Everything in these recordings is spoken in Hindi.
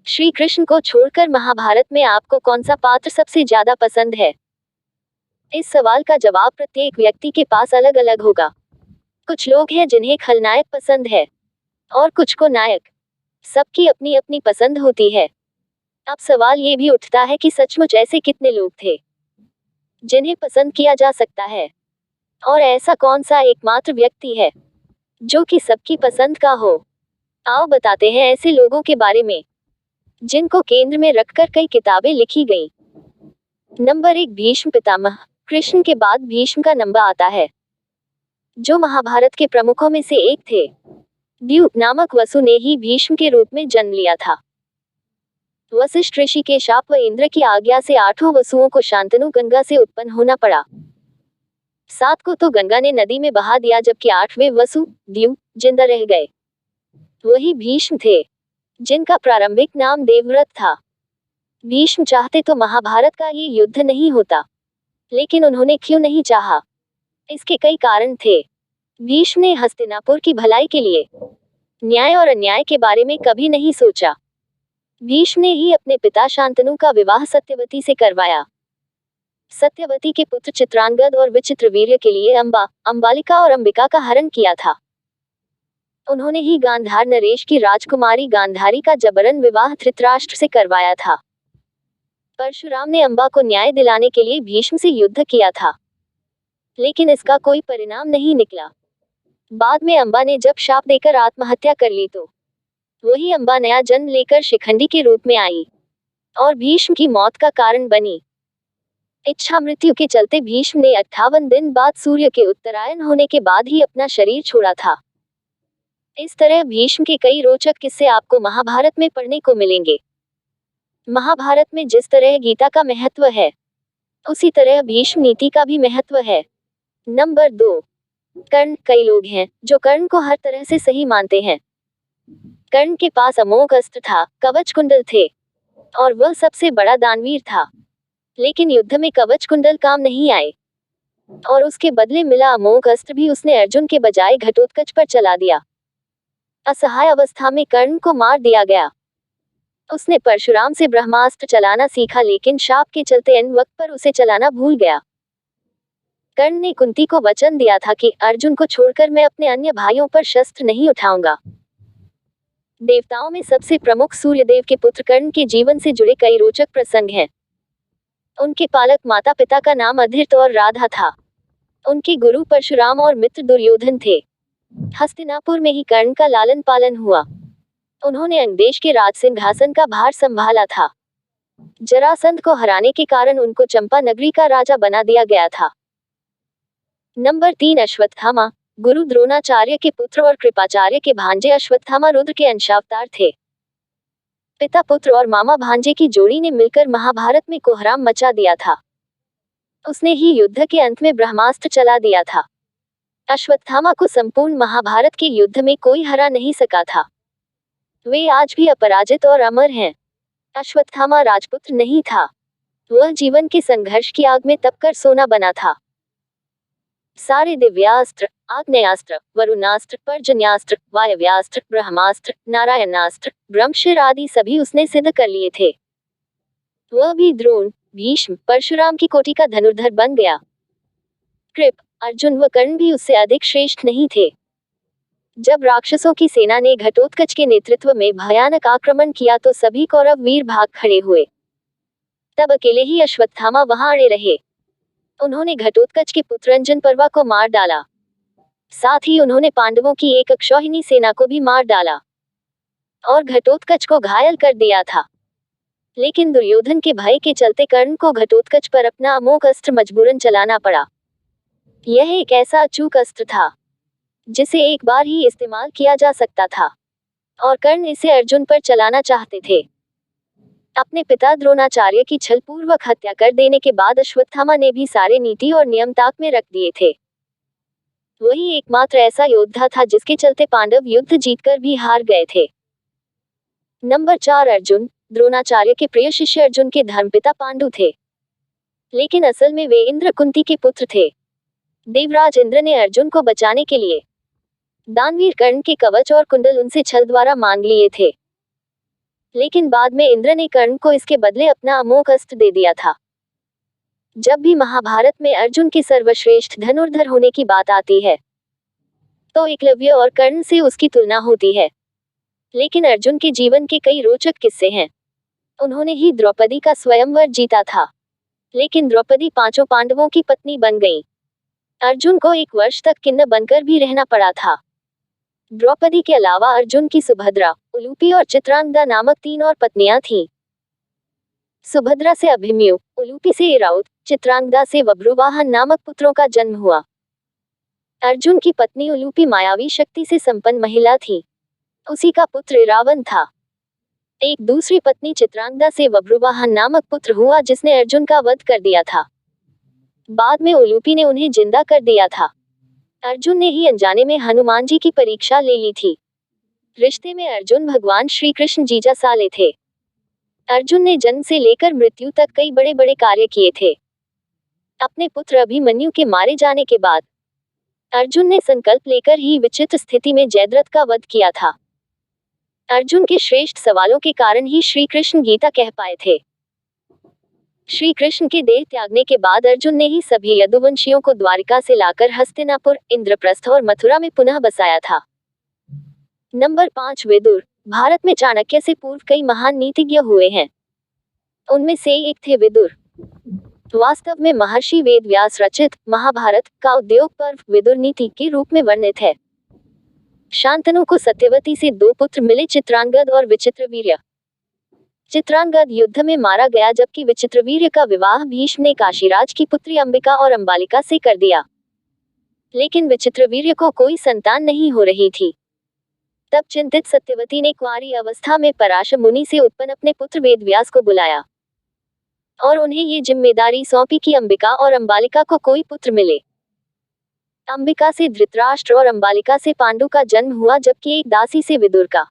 श्री कृष्ण को छोड़कर महाभारत में आपको कौन सा पात्र सबसे ज्यादा पसंद है? इस सवाल का जवाब प्रत्येक व्यक्ति के पास अलग अलग होगा। कुछ लोग हैं जिन्हें खलनायक पसंद है और कुछ को नायक। सबकी अपनी अपनी पसंद होती है। अब सवाल ये भी उठता है कि सचमुच ऐसे कितने लोग थे जिन्हें पसंद किया जा सकता है, और ऐसा कौन सा एकमात्र व्यक्ति है जो कि सबकी पसंद का हो? आओ बताते हैं ऐसे लोगों के बारे में जिनको केंद्र में रखकर कई किताबें लिखी गई। नंबर 1, भीष्म पितामह। कृष्ण के बाद भीष्म का नंबर आता है, जो महाभारत के प्रमुखों में से एक थे। द्यूत नामक वसु ने ही भीष्म के रूप में जन्म लिया था। वशिष्ठ ऋषि के शाप व इंद्र की आज्ञा से 8 वसुओं को शांतनु गंगा से उत्पन्न होना पड़ा। 7 को तो गंगा ने नदी में बहा दिया, जबकि 8वें वसु द्यू जिंदा रह गए। वही भीष्म थे, जिनका प्रारंभिक नाम देवव्रत था। भीष्म चाहते तो महाभारत का ये युद्ध नहीं होता, लेकिन उन्होंने क्यों नहीं चाहा? इसके कई कारण थे। भीष्म ने हस्तिनापुर की भलाई के लिए न्याय और अन्याय के बारे में कभी नहीं सोचा। भीष्म ने ही अपने पिता शांतनु का विवाह सत्यवती से करवाया। सत्यवती के पुत्र चित्रांगद और विचित्रवीर्य के लिए अंबालिका और अंबिका का हरण किया था। उन्होंने ही गांधार नरेश की राजकुमारी गांधारी का जबरन विवाह धृतराष्ट्र से करवाया था। परशुराम ने अंबा को न्याय दिलाने के लिए भीष्म से युद्ध किया था, लेकिन इसका कोई परिणाम नहीं निकला। बाद में अंबा ने जब शाप देकर आत्महत्या कर ली तो वही अंबा नया जन्म लेकर शिखंडी के रूप में आई और भीष्म की मौत का कारण बनी। इच्छा मृत्यु के चलते भीष्म ने 58 दिन बाद सूर्य के उत्तरायण होने के बाद ही अपना शरीर छोड़ा था। इस तरह भीष्म के कई रोचक किस्से आपको महाभारत में पढ़ने को मिलेंगे। महाभारत में जिस तरह गीता का महत्व है, उसी तरह भीष्म नीति का भी महत्व है। नंबर 2, कर्ण। कई लोग हैं जो कर्ण को हर तरह से सही मानते हैं। कर्ण के पास अमोघ अस्त्र था, कवच कुंडल थे, और वह सबसे बड़ा दानवीर था। लेकिन युद्ध में कवच कुंडल काम नहीं आए, और उसके बदले मिला अमोघ अस्त्र भी उसने अर्जुन के बजाय घटोत्कच पर चला दिया। असहाय अवस्था में कर्ण को मार दिया गया। उसने परशुराम से ब्रह्मास्त्र चलाना सीखा, लेकिन शाप के चलते इन वक्त पर उसे चलाना भूल गया। कर्ण ने कुंती को वचन दिया था कि अर्जुन को छोड़कर मैं अपने अन्य भाइयों पर शस्त्र नहीं उठाऊंगा। देवताओं में सबसे प्रमुख सूर्यदेव के पुत्र कर्ण के जीवन से जुड़े कई रोचक प्रसंग हैं। उनके पालक माता पिता का नाम अधीर्त और राधा था। उनके गुरु परशुराम और मित्र दुर्योधन थे। हस्तिनापुर में ही कर्ण का लालन पालन हुआ। उन्होंने अंगदेश के राज सिंहासन का भार संभाला था। जरासंध को हराने के कारण उनको चंपा नगरी का राजा बना दिया गया था। नंबर 3, अश्वत्थामा। गुरु द्रोणाचार्य के पुत्र और कृपाचार्य के भांजे अश्वत्थामा रुद्र के अंशावतार थे। पिता पुत्र और मामा भांजे की जोड़ी ने मिलकर महाभारत में कोहराम मचा दिया था। उसने ही युद्ध के अंत में ब्रह्मास्त्र चला दिया था। अश्वत्थामा को संपूर्ण महाभारत के युद्ध में कोई हरा नहीं सका था। वे आज भी अपराजित और अमर हैं। अश्वत्थामा राजपुत्र नहीं था, वह जीवन के संघर्ष की आग में तपकर सोना बना था। सारे दिव्यास्त्र, आग्नेयास्त्र, वरुणास्त्र, पर्जन्यास्त्र, वायव्यास्त्र, ब्रह्मास्त्र, नारायणास्त्र, ब्रह्मशिर आदि सभी उसने सिद्ध कर लिए थे। वह भी द्रोण, भीष्म, परशुराम की कोटि का धनुर्धर बन गया। कृप, अर्जुन व कर्ण भी उससे अधिक श्रेष्ठ नहीं थे। जब राक्षसों की सेना ने घटोत्कच के नेतृत्व में भयानक आक्रमण किया तो सभी कौरव वीर भाग खड़े हुए। तब अकेले ही अश्वत्थामा वहां अड़े रहे। उन्होंने घटोत्कच के पुत्र अंजन पर्वा को मार डाला। साथ ही उन्होंने पांडवों की एक अक्षौहिणी सेना को भी मार डाला और घटोत्कच को घायल कर दिया था। लेकिन दुर्योधन के भय के चलते कर्ण को घटोत्कच पर अपना अमोघ अस्त्र मजबूरन चलाना पड़ा। यह एक ऐसा अचूक अस्त्र था जिसे एक बार ही इस्तेमाल किया जा सकता था, और कर्ण इसे अर्जुन पर चलाना चाहते थे। अपने पिता द्रोणाचार्य की छलपूर्वक हत्या कर देने के बाद अश्वत्थामा ने भी सारे नीति और नियम ताक में रख दिए थे। वही एकमात्र ऐसा योद्धा था जिसके चलते पांडव युद्ध जीतकर भी हार गए थे। नंबर 4, अर्जुन। द्रोणाचार्य के प्रिय शिष्य अर्जुन के धर्मपिता पांडु थे, लेकिन असल में वे इंद्र कुंती के पुत्र थे। देवराज इंद्र ने अर्जुन को बचाने के लिए दानवीर कर्ण के कवच और कुंडल उनसे छल द्वारा मांग लिए थे। लेकिन बाद में इंद्र ने कर्ण को इसके बदले अपना अमोघ अस्त्र दे दिया था। जब भी महाभारत में अर्जुन के सर्वश्रेष्ठ धनुर्धर होने की बात आती है तो एकलव्य और कर्ण से उसकी तुलना होती है। लेकिन अर्जुन के जीवन के कई रोचक किस्से हैं। उन्होंने ही द्रौपदी का स्वयंवर जीता था, लेकिन द्रौपदी पांचों पांडवों की पत्नी बन गई। अर्जुन को 1 वर्ष तक किन्नर बनकर भी रहना पड़ा था। द्रौपदी के अलावा अर्जुन की सुभद्रा, उलूपी और चित्रांगदा नामक 3 और पत्नियां थीं। सुभद्रा से अभिमन्यु, उलूपी से ऐरावत, चित्रांगदा से बभ्रुवाहन नामक पुत्रों का जन्म हुआ। अर्जुन की पत्नी उलूपी मायावी शक्ति से संपन्न महिला थी। उसी का पुत्र रावण था। एक दूसरी पत्नी चित्रांगदा से बभ्रुवाहन नामक पुत्र हुआ जिसने अर्जुन का वध कर दिया था। बाद में उलूपी ने उन्हें जिंदा कर दिया था। अर्जुन ने ही अनजाने में हनुमान जी की परीक्षा ले ली थी। रिश्ते में अर्जुन भगवान श्री कृष्ण जीजा साले थे। अर्जुन ने जन्म से लेकर मृत्यु तक कई बड़े बड़े कार्य किए थे। अपने पुत्र अभिमन्यु के मारे जाने के बाद अर्जुन ने संकल्प लेकर ही विचित्र स्थिति में जयद्रथ का वध किया था। अर्जुन के श्रेष्ठ सवालों के कारण ही श्री कृष्ण गीता कह पाए थे। श्री कृष्ण के देह त्यागने के बाद अर्जुन ने ही सभी यदुवंशियों को द्वारिका से लाकर हस्तिनापुर, इंद्रप्रस्थ और मथुरा में पुनः बसाया था। नंबर 5 विदुर। भारत में चाणक्य से पूर्व कई महान नीतिज्ञ हुए हैं। उनमें से एक थे विदुर। वास्तव में महर्षि वेदव्यास रचित महाभारत का उद्योग पर्व विदुर नीति के रूप में वर्णित है। शांतनु को सत्यवती से 2 पुत्र मिले, चित्रांगद और विचित्रवीर्य। चित्रांगद युद्ध में मारा गया जबकि विचित्रवीर्य का विवाह भीष्म ने काशीराज की पुत्री अंबिका और अंबालिका से कर दिया। लेकिन विचित्रवीर्य को कोई संतान नहीं हो रही थी। तब चिंतित सत्यवती ने कुंवारी अवस्था में पराशर मुनि से उत्पन्न अपने पुत्र वेदव्यास को बुलाया और उन्हें ये जिम्मेदारी सौंपी कि अंबिका और अंबालिका को कोई पुत्र मिले। अंबिका से धृतराष्ट्र और अंबालिका से पांडु का जन्म हुआ, जबकि एक दासी से विदुर का।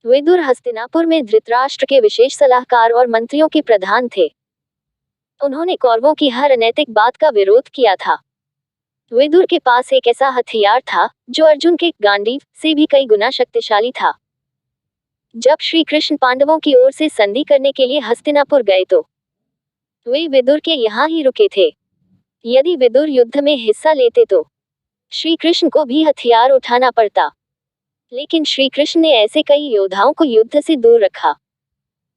विदुर हस्तिनापुर में धृतराष्ट्र के विशेष सलाहकार और मंत्रियों के प्रधान थे। उन्होंने कौरवों की हर अनैतिक बात का विरोध किया था। विदुर के पास एक ऐसा हथियार था जो अर्जुन के गांडीव से भी कई गुना शक्तिशाली था। जब श्री कृष्ण पांडवों की ओर से संधि करने के लिए हस्तिनापुर गए तो वे विदुर के यहाँ ही रुके थे। यदि विदुर युद्ध में हिस्सा लेते तो श्री कृष्ण को भी हथियार उठाना पड़ता। लेकिन श्री कृष्ण ने ऐसे कई योद्धाओं को युद्ध से दूर रखा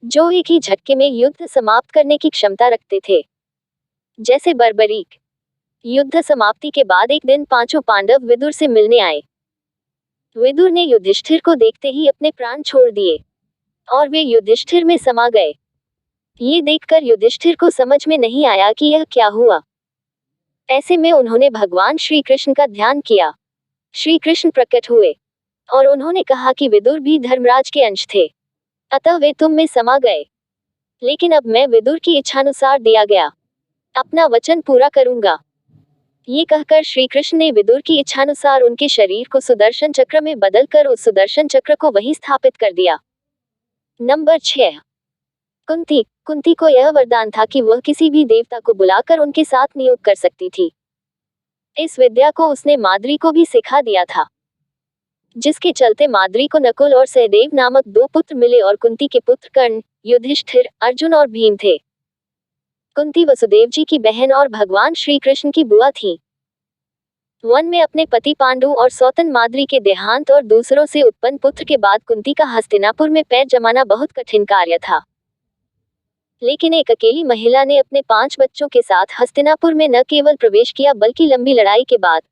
जो एक ही झटके में युद्ध समाप्त करने की क्षमता रखते थे, जैसे बर्बरीक। युद्ध समाप्ति के बाद एक दिन पांचों पांडव विदुर से मिलने आए। विदुर ने युधिष्ठिर को देखते ही अपने प्राण छोड़ दिए और वे युधिष्ठिर में समा गए। ये देखकर युधिष्ठिर को समझ में नहीं आया कि यह क्या हुआ। ऐसे में उन्होंने भगवान श्री कृष्ण का ध्यान किया। श्री कृष्ण प्रकट हुए और उन्होंने कहा कि विदुर भी धर्मराज के अंश थे, अतः वे तुम में समा गए। लेकिन अब मैं विदुर की इच्छानुसार दिया गया अपना वचन पूरा करूंगा। ये कहकर श्री कृष्ण ने विदुर की इच्छानुसार उनके शरीर को सुदर्शन चक्र में बदलकर उस सुदर्शन चक्र को वहीं स्थापित कर दिया। नंबर 6 कुंती। कुंती को यह वरदान था कि वह किसी भी देवता को बुलाकर उनके साथ नियुक्त कर सकती थी। इस विद्या को उसने माद्री को भी सिखा दिया था, जिसके चलते माद्री को नकुल और सहदेव नामक 2 पुत्र मिले और कुंती के पुत्र कर्ण, युधिष्ठिर, अर्जुन और भीम थे। कुंती वसुदेव जी की बहन और भगवान श्री कृष्ण की बुआ थी। वन में अपने पति पांडु और सौतन माद्री के देहांत और दूसरों से उत्पन्न पुत्र के बाद कुंती का हस्तिनापुर में पैर जमाना बहुत कठिन कार्य था। लेकिन एक अकेली महिला ने अपने 5 बच्चों के साथ हस्तिनापुर में न केवल प्रवेश किया बल्कि लंबी लड़ाई के बाद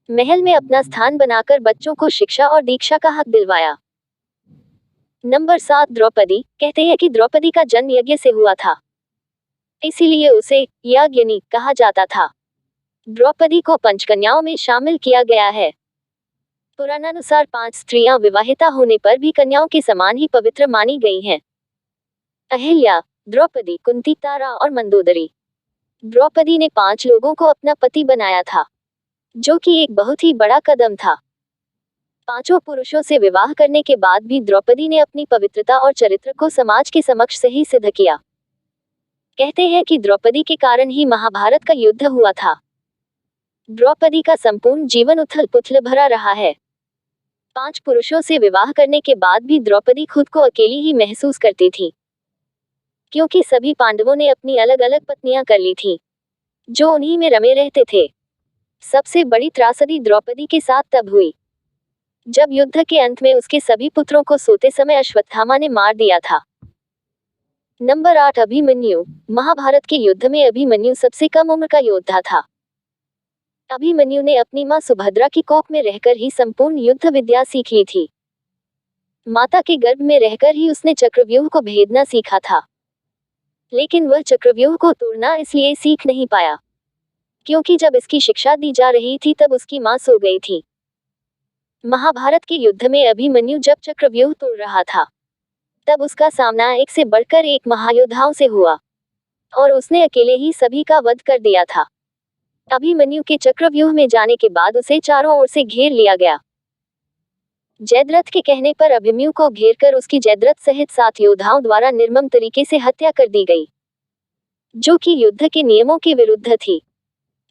महल में अपना स्थान बनाकर बच्चों को शिक्षा और दीक्षा का हक दिलवाया। नंबर 7 द्रौपदी। कहते हैं कि द्रौपदी का जन्म यज्ञ से हुआ था, इसीलिए उसे याज्ञनी कहा जाता था। द्रौपदी को पंचकन्याओं में शामिल किया गया है। पुराणानुसार 5 स्त्रियां विवाहिता होने पर भी कन्याओं के समान ही पवित्र मानी गई हैं। अहिल्या, द्रौपदी, कुंती, तारा और मंदोदरी। द्रौपदी ने 5 लोगों को अपना पति बनाया था, जो कि एक बहुत ही बड़ा कदम था। 5 पुरुषों से विवाह करने के बाद भी द्रौपदी ने अपनी पवित्रता और चरित्र को समाज के समक्ष सही सिद्ध किया। कहते हैं कि द्रौपदी के कारण ही महाभारत का युद्ध हुआ था। द्रौपदी का संपूर्ण जीवन उथल पुथल भरा रहा है। 5 पुरुषों से विवाह करने के बाद भी द्रौपदी खुद को अकेली ही महसूस करती थी, क्योंकि सभी पांडवों ने अपनी अलग अलग पत्नियां कर ली थीं, जो उन्हीं में रमे रहते थे। सबसे बड़ी त्रासदी द्रौपदी के साथ तब हुई जब युद्ध के अंत में उसके सभी पुत्रों को सोते समय अश्वत्थामा ने मार दिया था। नंबर 8 अभिमन्यु। महाभारत के युद्ध में अभिमन्यु सबसे कम उम्र का योद्धा था। अभिमन्यु ने अपनी मां सुभद्रा की कोख में रहकर ही संपूर्ण युद्ध विद्या सीख ली थी। माता के गर्भ में रहकर ही उसने चक्रव्यूह को भेदना सीखा था, लेकिन वह चक्रव्यूह को तोड़ना इसलिए सीख नहीं पाया क्योंकि जब इसकी शिक्षा दी जा रही थी तब उसकी मां सो गई थी। महाभारत के युद्ध में अभिमन्यु जब चक्रव्यूह तोड़ रहा था, तब उसका सामना एक से बढ़कर एक महायोद्धाओं से हुआ और उसने अकेले ही सभी का वध कर दिया था। अभिमन्यु के चक्रव्यूह में जाने के बाद उसे चारों ओर से घेर लिया गया। जयद्रथ के कहने पर अभिमन्यु को घेरकर उसकी जयद्रथ सहित 7 योद्धाओं द्वारा निर्मम तरीके से हत्या कर दी गई, जो कि युद्ध के नियमों के विरुद्ध थी।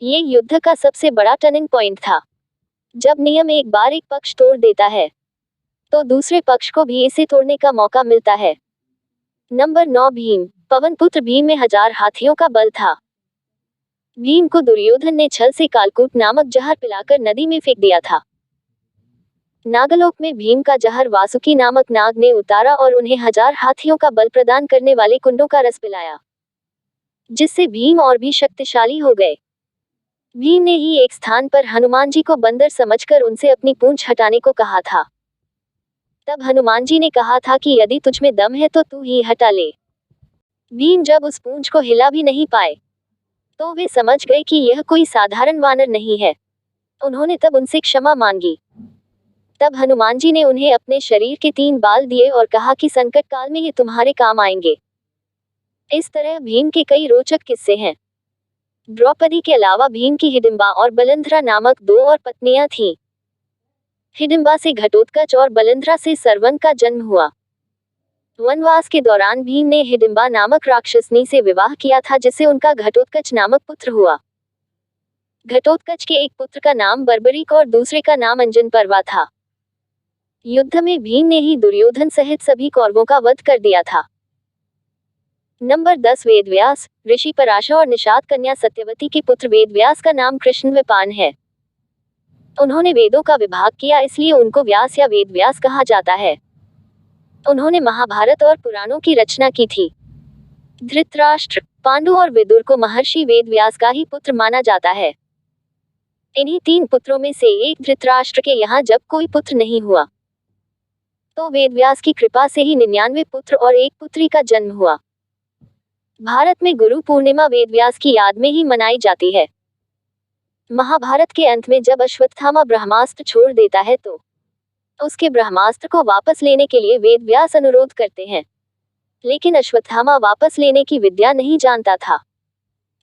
ये युद्ध का सबसे बड़ा टर्निंग पॉइंट था। जब नियम एक बार एक पक्ष तोड़ देता है, तो दूसरे पक्ष को भी इसे तोड़ने का मौका मिलता है। नंबर 9 भीम। पवन पुत्र भीम में 1000 हाथियों का बल था। भीम को दुर्योधन ने छल से कालकूट नामक जहर पिलाकर नदी में फेंक दिया था। नागलोक में भीम का जहर वासुकी नामक नाग ने उतारा और उन्हें 1000 हाथियों का बल प्रदान करने वाले कुंडों का रस पिलाया, जिससे भीम और भी शक्तिशाली हो गए। भीम ने ही एक स्थान पर हनुमान जी को बंदर समझकर उनसे अपनी पूंछ हटाने को कहा था। तब हनुमान जी ने कहा था कि यदि तुझमें दम है तो तू ही हटा ले। भीम जब उस पूंछ को हिला भी नहीं पाए, तो वे समझ गए कि यह कोई साधारण वानर नहीं है। उन्होंने तब उनसे क्षमा मांगी। तब हनुमान जी ने उन्हें अपने शरीर के 3 बाल दिए और कहा कि संकट काल में ये तुम्हारे काम आएंगे। इस तरह भीम के कई रोचक किस्से हैं। द्रौपदी के अलावा भीम की हिडिंबा और बलंधरा नामक 2 और पत्नियां थीं। हिडिंबा से घटोत्कच और बलंधरा से सरवन का जन्म हुआ। वनवास के दौरान भीम ने हिडिंबा नामक राक्षसनी से विवाह किया था, जिससे उनका घटोत्कच नामक पुत्र हुआ। घटोत्कच के एक पुत्र का नाम बर्बरीक और दूसरे का नाम अंजन पर्वा था। युद्ध में भीम ने ही दुर्योधन सहित सभी कौरवों का वध कर दिया था। नंबर 10 वेदव्यास। ऋषि पराशर और निषाद कन्या सत्यवती के पुत्र वेदव्यास का नाम कृष्ण विपान है। उन्होंने वेदों का विभाग किया, इसलिए उनको व्यास या वेदव्यास कहा जाता है। उन्होंने महाभारत और पुराणों की रचना की थी। धृतराष्ट्र, पांडु और विदुर को महर्षि वेदव्यास का ही पुत्र माना जाता है। इन्हीं 3 पुत्रों में से एक धृतराष्ट्र के यहाँ जब कोई पुत्र नहीं हुआ, तो वेदव्यास की कृपा से ही 99 पुत्र और एक पुत्री का जन्म हुआ। भारत में गुरु पूर्णिमा वेदव्यास की याद में ही मनाई जाती है। महाभारत के अंत में जब अश्वत्थामा ब्रह्मास्त्र छोड़ देता है, तो उसके ब्रह्मास्त्र को वापस लेने के लिए वेदव्यास अनुरोध करते हैं, लेकिन अश्वत्थामा वापस लेने की विद्या नहीं जानता था,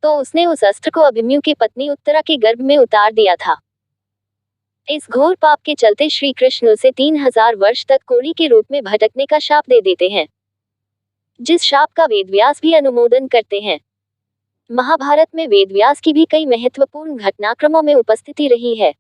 तो उसने उस अस्त्र को अभिमन्यु की पत्नी उत्तरा के गर्भ में उतार दिया था। इस घोर पाप के चलते श्री कृष्ण उसे 3000 वर्ष तक कोढ़ी के रूप में भटकने का शाप दे देते हैं, जिस शाप का वेदव्यास भी अनुमोदन करते हैं। महाभारत में वेदव्यास की भी कई महत्वपूर्ण घटनाक्रमों में उपस्थिति रही है।